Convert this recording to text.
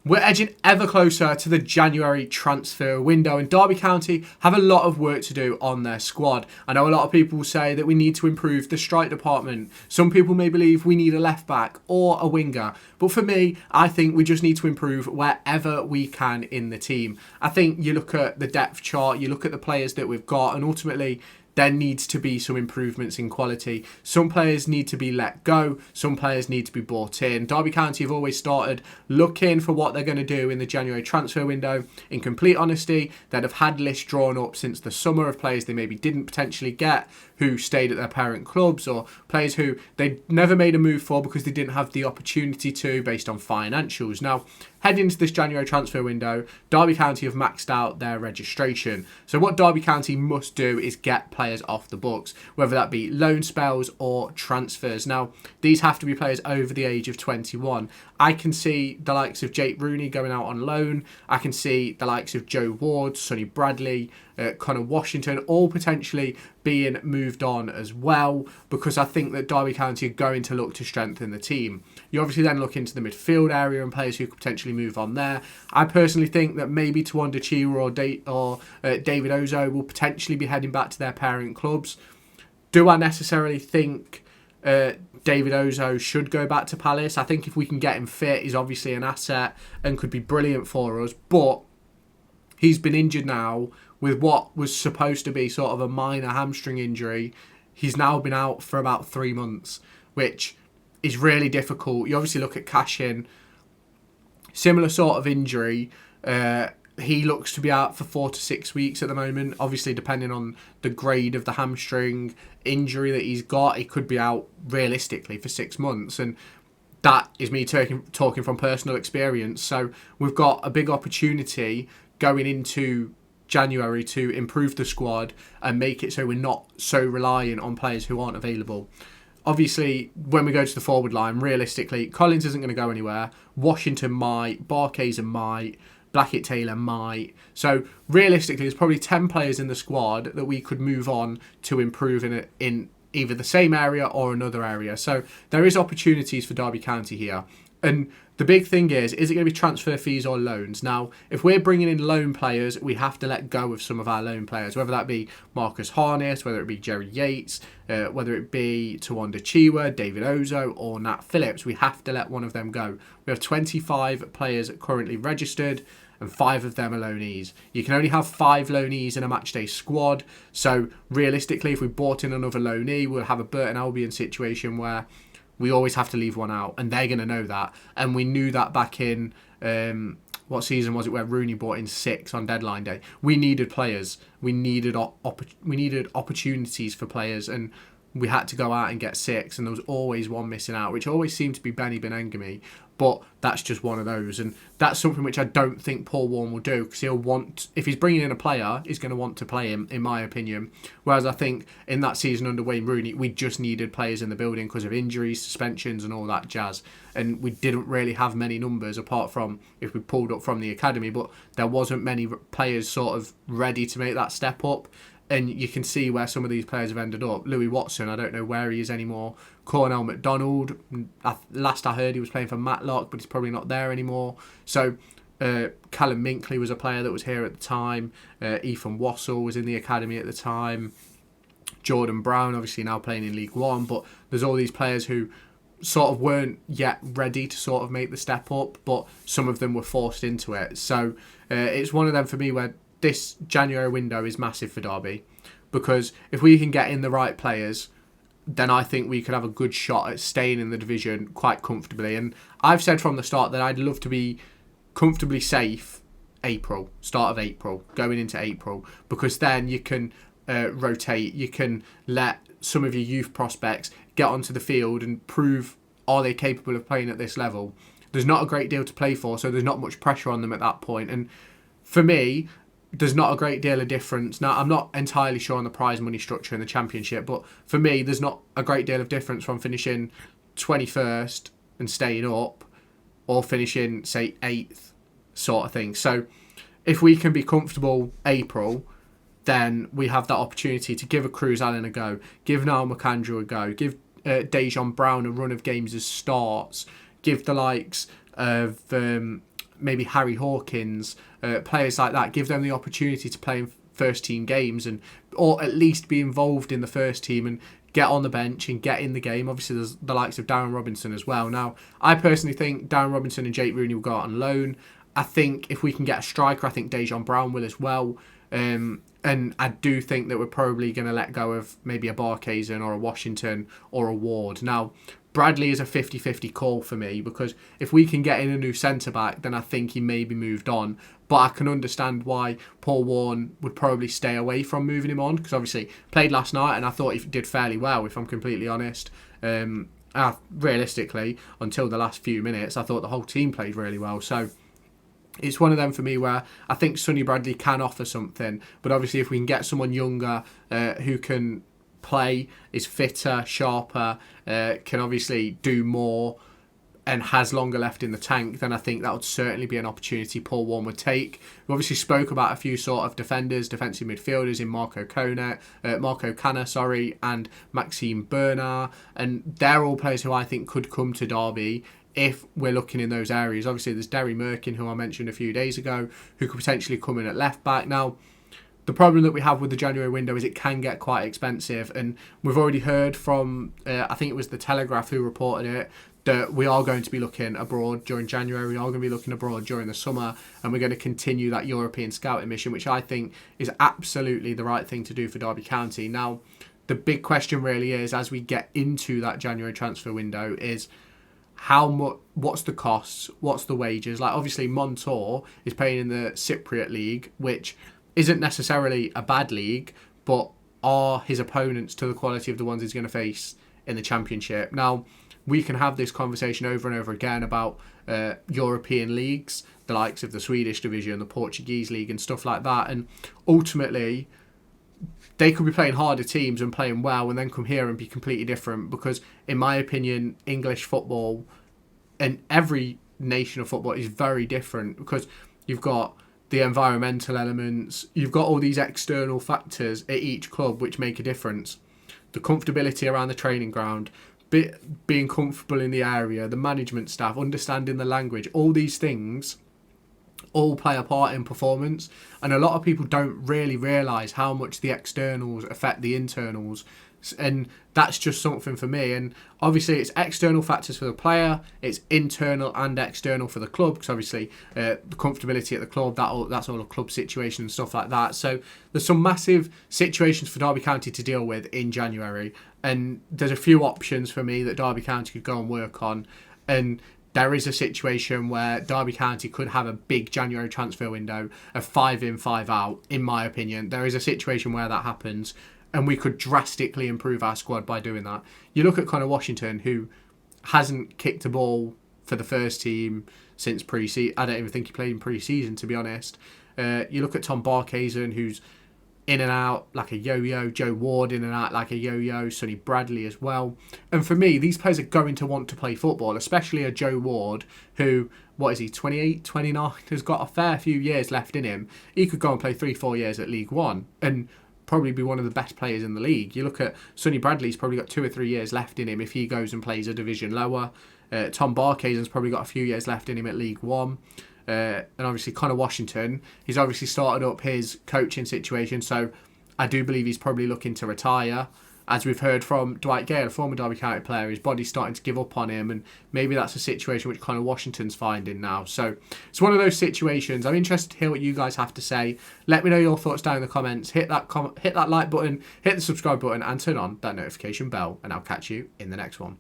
We're edging ever closer to the January transfer window, and Derby County have a lot of work to do on their squad. I know a lot of people say that we need to improve the strike department. Some people may believe we need a left back or a winger. But for me, I think we just need to improve wherever we can in the team. I think you look at the depth chart, you look at the players that we've got, and ultimately there needs to be some improvements in quality. Some players need to be let go. Some players need to be brought in. Derby County have always started looking for what they're going to do in the January transfer window. In complete honesty, they'd have had lists drawn up since the summer of players they maybe didn't potentially get, who stayed at their parent clubs, or players who they never made a move for because they didn't have the opportunity to based on financials. Now, heading into this January transfer window, Derby County have maxed out their registration. So what Derby County must do is get players off the books, whether that be loan spells or transfers. Now, these have to be players over the age of 21. I can see the likes of Jake Rooney going out on loan. I can see the likes of Joe Ward, Sonny Bradley, Connor Washington, all potentially being moved on as well, because I think that Derby County are going to look to strengthen the team. You obviously then look into the midfield area and players who could potentially move on there. I personally think that maybe Tawanda Chiwa or David Ozo will potentially be heading back to their parent clubs. Do I necessarily think David Ozo should go back to Palace? I think if we can get him fit, he's obviously an asset and could be brilliant for us, but he's been injured now with what was supposed to be sort of a minor hamstring injury. He's now been out for about 3 months, which is really difficult. You obviously look at Cashin, similar sort of injury. He looks to be out for 4 to 6 weeks at the moment. Obviously, depending on the grade of the hamstring injury that he's got, he could be out realistically for 6 months. And that is me talking from personal experience. So we've got a big opportunity going into January to improve the squad and make it so we're not so reliant on players who aren't available. Obviously, when we go to the forward line, realistically, Collins isn't going to go anywhere. Washington might, Barkhazen might, Blackett-Taylor might. So realistically, there's probably 10 players in the squad that we could move on to improve in either the same area or another area. So there is opportunities for Derby County here. And the big thing is it going to be transfer fees or loans? Now, if we're bringing in loan players, we have to let go of some of our loan players, whether that be Marcus Harness, whether it be Jerry Yates, whether it be Tawanda Chiwa, David Ozo, or Nat Phillips. We have to let one of them go. We have 25 players currently registered, and 5 of them are loanees. You can only have 5 loanees in a matchday squad. So realistically, if we brought in another loanee, we'll have a Burton Albion situation where we always have to leave one out, and they're going to know that. And we knew that back in, what season was it, where Rooney brought in 6 on deadline day. We needed players. We needed opportunities for players, and we had to go out and get 6, and there was always one missing out, which always seemed to be Benny Benengami. But that's just one of those, and that's something which I don't think Paul Warren will do, because he'll want, if he's bringing in a player, he's going to want to play him, in my opinion. Whereas I think in that season under Wayne Rooney, we just needed players in the building because of injuries, suspensions, and all that jazz, and we didn't really have many numbers apart from if we pulled up from the academy, but there wasn't many players sort of ready to make that step up. And you can see where some of these players have ended up. Louis Watson, I don't know where he is anymore. Cornell McDonald, last I heard he was playing for Matlock, but he's probably not there anymore. So Callum Minkley was a player that was here at the time. Ethan Wassell was in the academy at the time. Jordan Brown, obviously now playing in League One. But there's all these players who sort of weren't yet ready to sort of make the step up, but some of them were forced into it. So it's one of them for me where this January window is massive for Derby, because if we can get in the right players, then I think we could have a good shot at staying in the division quite comfortably. And I've said from the start that I'd love to be comfortably safe start of April, going into April, because then you can rotate, you can let some of your youth prospects get onto the field and prove, are they capable of playing at this level? There's not a great deal to play for, so there's not much pressure on them at that point. And for me, there's not a great deal of difference. Now, I'm not entirely sure on the prize money structure in the Championship, but for me, there's not a great deal of difference from finishing 21st and staying up or finishing, say, 8th sort of thing. So if we can be comfortable April, then we have that opportunity to give a Cruz Allen a go, give Niall McAndrew a go, give Dejan Brown a run of games as starts, give the likes of maybe Harry Hawkins, players like that, give them the opportunity to play in first team games, and or at least be involved in the first team and get on the bench and get in the game. Obviously, there's the likes of Darren Robinson as well. Now, I personally think Darren Robinson and Jake Rooney will go out on loan. I think if we can get a striker, I think Dejan Brown will as well. And I do think that we're probably going to let go of maybe a Barkhazen or a Washington or a Ward. Now, Bradley is a 50-50 call for me, because if we can get in a new centre-back, then I think he may be moved on. But I can understand why Paul Warne would probably stay away from moving him on, because obviously played last night and I thought he did fairly well, if I'm completely honest. Realistically, until the last few minutes, I thought the whole team played really well. So it's one of them for me where I think Sonny Bradley can offer something. But obviously if we can get someone younger who can play, is fitter, sharper, can obviously do more and has longer left in the tank, then I think that would certainly be an opportunity Paul Warne would take. We obviously spoke about a few sort of defenders, defensive midfielders in Marco Canna, and Maxime Bernard, and they're all players who I think could come to Derby if we're looking in those areas. Obviously there's Derry Merkin, who I mentioned a few days ago, who could potentially come in at left back. Now, the problem that we have with the January window is it can get quite expensive, and we've already heard from, I think it was The Telegraph who reported it, that we are going to be looking abroad during January, we are going to be looking abroad during the summer, and we're going to continue that European scouting mission, which I think is absolutely the right thing to do for Derby County. Now, the big question really is, as we get into that January transfer window, is how much, what's the costs, what's the wages? Like, obviously Montour is playing in the Cypriot League, which isn't necessarily a bad league, but are his opponents to the quality of the ones he's going to face in the Championship? Now, we can have this conversation over and over again about European leagues, the likes of the Swedish division, the Portuguese league and stuff like that, and ultimately they could be playing harder teams and playing well and then come here and be completely different, because in my opinion English football and every nation of football is very different, because you've got the environmental elements, you've got all these external factors at each club which make a difference. The comfortability around the training ground, being comfortable in the area, the management staff, understanding the language, all these things all play a part in performance, and a lot of people don't really realise how much the externals affect the internals, and that's just something for me. And obviously it's external factors for the player, it's internal and external for the club, because obviously the comfortability at the club, that's all a club situation and stuff like that. So there's some massive situations for Derby County to deal with in January, and there's a few options for me that Derby County could go and work on. And there is a situation where Derby County could have a big January transfer window of 5 in, 5 out, in my opinion. There is a situation where that happens, and we could drastically improve our squad by doing that. You look at Connor Washington, who hasn't kicked a ball for the first team since pre-season. I don't even think he played in pre-season, to be honest. You look at Tom Barkhazen, who's in and out like a yo-yo. Joe Ward in and out like a yo-yo. Sonny Bradley as well. And for me, these players are going to want to play football, especially a Joe Ward, who, what is he, 28, 29, has got a fair few years left in him. He could go and play 3-4 years at League One and probably be one of the best players in the league. You look at Sonny Bradley's probably got 2 or 3 years left in him if he goes and plays a division lower. Tom Barkhazen's probably got a few years left in him at League One. And obviously Connor Washington, he's obviously started up his coaching situation, so I do believe he's probably looking to retire. As we've heard from Dwight Gale, a former Derby County player, his body's starting to give up on him, and maybe that's a situation which Connor Washington's finding now. So it's one of those situations. I'm interested to hear what you guys have to say. Let me know your thoughts down in the comments. Hit that like button, hit the subscribe button, and turn on that notification bell, and I'll catch you in the next one.